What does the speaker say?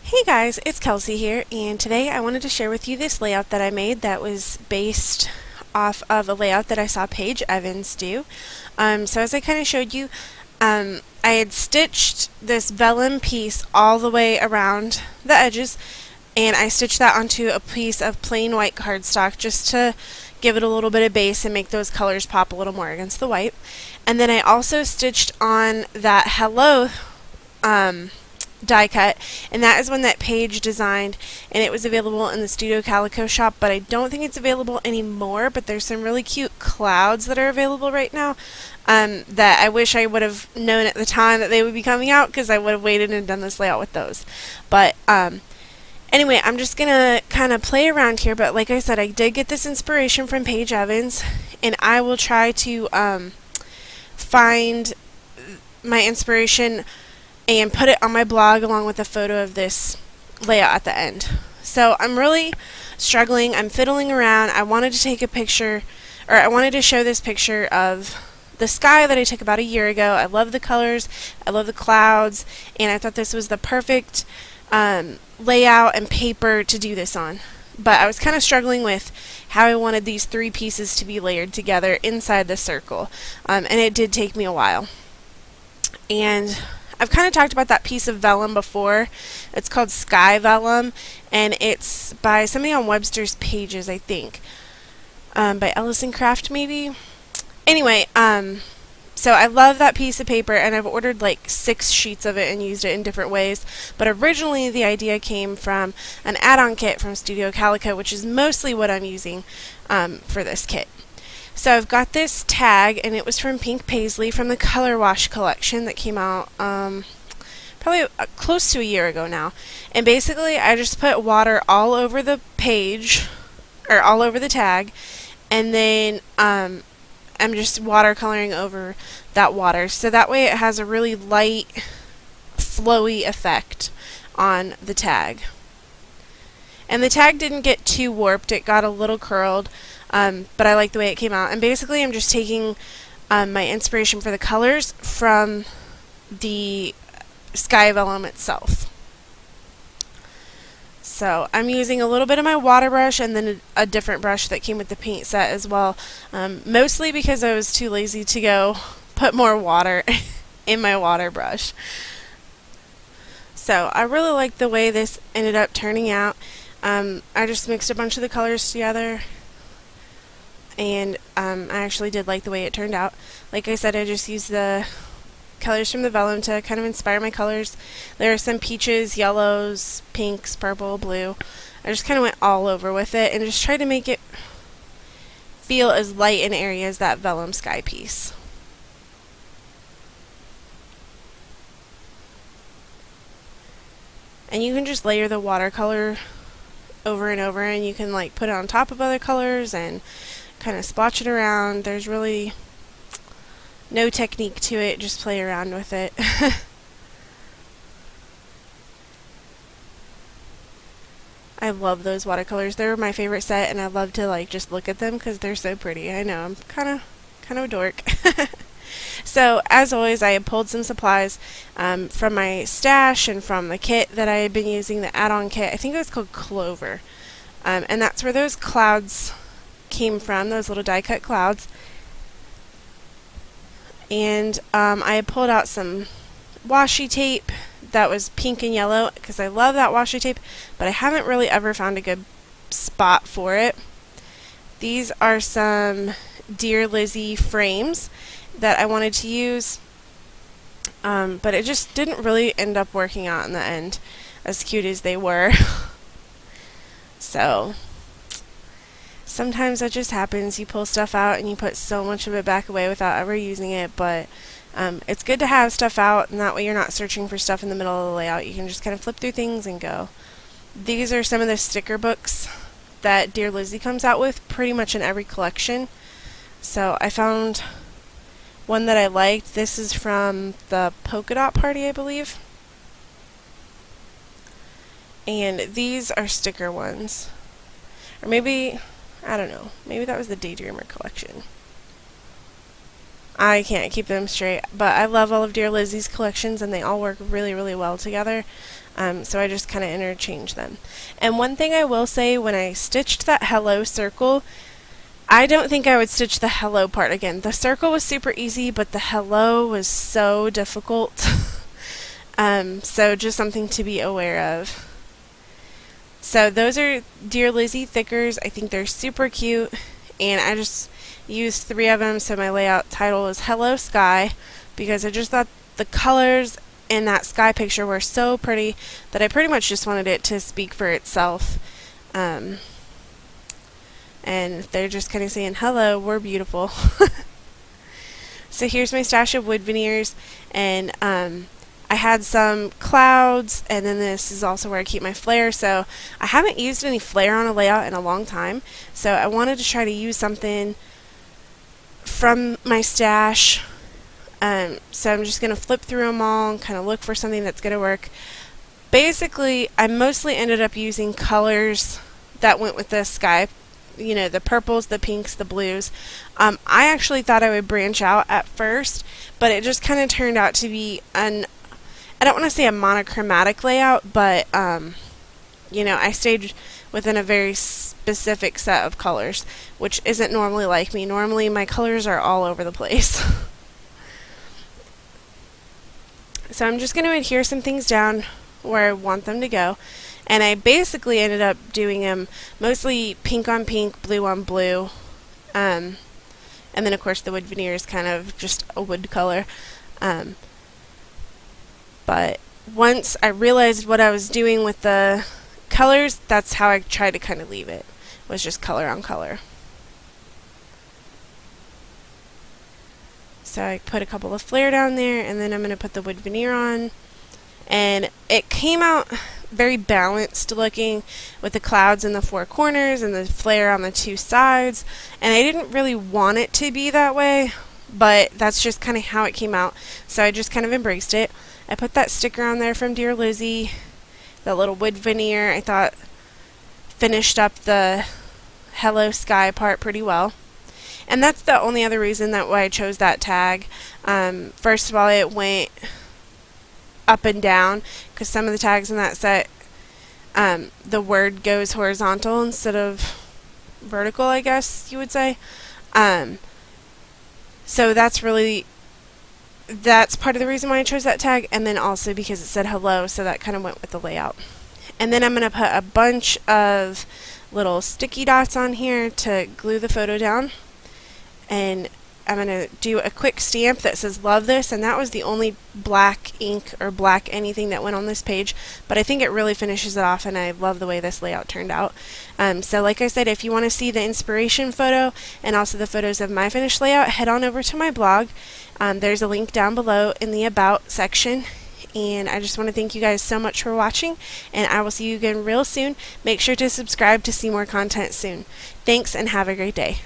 Hey guys, it's Kelsey here, and today I wanted to share with you this layout that I made that was based off of a layout that I saw Paige Evans do. So as I kind of showed you, I had stitched this vellum piece all the way around the edges, and I stitched that onto a piece of plain white cardstock just to give it a little bit of base and make those colors pop a little more against the white. And then I also stitched on that Hello die cut, and that is one that Paige designed, and it was available in the Studio Calico shop, but I don't think it's available anymore. But there's some really cute clouds that are available right now that I wish I would have known at the time that they would be coming out, because I would have waited and done this layout with those. But anyway, I'm just gonna kind of play around here, but like I said, I did get this inspiration from Paige Evans, and I will try to find my inspiration and put it on my blog along with a photo of this layout at the end. So I'm really struggling. I'm fiddling around. I wanted to take a picture, or I wanted to show this picture of the sky that I took about a year ago. I love the colors, I love the clouds, and I thought this was the perfect layout and paper to do this on. But I was kind of struggling with how I wanted these three pieces to be layered together inside the circle, and it did take me a while. And I've kind of talked about that piece of vellum before. It's called Sky Vellum, and it's by somebody on Webster's Pages, I think. By Ellison Craft, maybe? Anyway, so I love that piece of paper, and I've ordered like 6 sheets of it and used it in different ways. But originally the idea came from an add-on kit from Studio Calico, which is mostly what I'm using for this kit. So I've got this tag, and it was from Pink Paisley from the Color Wash collection that came out probably close to a year ago now. And basically I just put water all over the page, or all over the tag, and then I'm just watercoloring over that water, so that way it has a really light, flowy effect on the tag. And the tag didn't get too warped, it got a little curled, but I like the way it came out. And basically I'm just taking my inspiration for the colors from the Sky Vellum itself. So I'm using a little bit of my water brush and then a different brush that came with the paint set as well, mostly because I was too lazy to go put more water in my water brush. So I really like the way this ended up turning out. I just mixed a bunch of the colors together, and I actually did like the way it turned out. Like I said, I just used the colors from the vellum to kind of inspire my colors. There are some peaches, yellows, pinks, purple, blue. I just kind of went all over with it and just tried to make it feel as light and airy as that vellum sky piece. And you can just layer the watercolor over and over, and you can like put it on top of other colors and kind of splotch it around. There's really no technique to it, just play around with it. I love those watercolors. They're my favorite set, and I love to like just look at them because they're so pretty. I know, I'm kind of a dork. So as always, I had pulled some supplies from my stash and from the kit that I had been using, the add-on kit. I think it was called Clover, and that's where those clouds came from, those little die-cut clouds. And I had pulled out some washi tape that was pink and yellow because I love that washi tape, but I haven't really ever found a good spot for it. These are some Dear Lizzy frames that I wanted to use, but it just didn't really end up working out in the end, as cute as they were. So sometimes that just happens. You pull stuff out and you put so much of it back away without ever using it, but it's good to have stuff out, and that way you're not searching for stuff in the middle of the layout. You can just kind of flip through things and go. These are some of the sticker books that Dear Lizzy comes out with pretty much in every collection. So I found one that I liked. This is from the Polka Dot Party, I believe. And these are sticker ones. Or maybe, I don't know, maybe that was the Daydreamer collection. I can't keep them straight, but I love all of Dear Lizzy's collections, and they all work really, really well together. So I just kind of interchange them. And one thing I will say, when I stitched that hello circle, I don't think I would stitch the hello part again. The circle was super easy, but the hello was so difficult. So just something to be aware of. So those are Dear Lizzie thickers. I think they're super cute, and I just used 3 of them, so my layout title is Hello Sky, because I just thought the colors in that sky picture were so pretty that I pretty much just wanted it to speak for itself. And they're just kind of saying, hello, we're beautiful. So here's my stash of wood veneers, and I had some clouds, and then this is also where I keep my flare. So I haven't used any flare on a layout in a long time, so I wanted to try to use something from my stash. So I'm just going to flip through them all and kind of look for something that's going to work. Basically, I mostly ended up using colors that went with the sky, the purples, the pinks, the blues. I actually thought I would branch out at first, but it just kind of turned out to be I don't want to say a monochromatic layout, but I stayed within a very specific set of colors, which isn't normally like me. Normally my colors are all over the place. So I'm just going to adhere some things down where I want them to go, and I basically ended up doing them mostly pink on pink, blue on blue, and then of course the wood veneer is kind of just a wood color. But once I realized what I was doing with the colors, that's how I tried to kind of leave it, was just color on color. So I put a couple of flare down there, and then I'm going to put the wood veneer on. And it came out very balanced looking, with the clouds in the 4 corners and the flare on the 2 sides. And I didn't really want it to be that way, but that's just kind of how it came out. So I just kind of embraced it. I put that sticker on there from Dear Lizzie, that little wood veneer. I thought finished up the Hello Sky part pretty well. And that's the only other reason why I chose that tag. First of all, it went up and down, because some of the tags in that set, the word goes horizontal instead of vertical, I guess you would say. So that's part of the reason why I chose that tag, and then also because it said hello, so that kind of went with the layout. And then I'm going to put a bunch of little sticky dots on here to glue the photo down. And I'm going to do a quick stamp that says love this, and that was the only black ink or black anything that went on this page, but I think it really finishes it off, and I love the way this layout turned out. So like I said, if you want to see the inspiration photo and also the photos of my finished layout, head on over to my blog. There's a link down below in the About section. And I just want to thank you guys so much for watching, and I will see you again real soon. Make sure to subscribe to see more content soon. Thanks, and have a great day.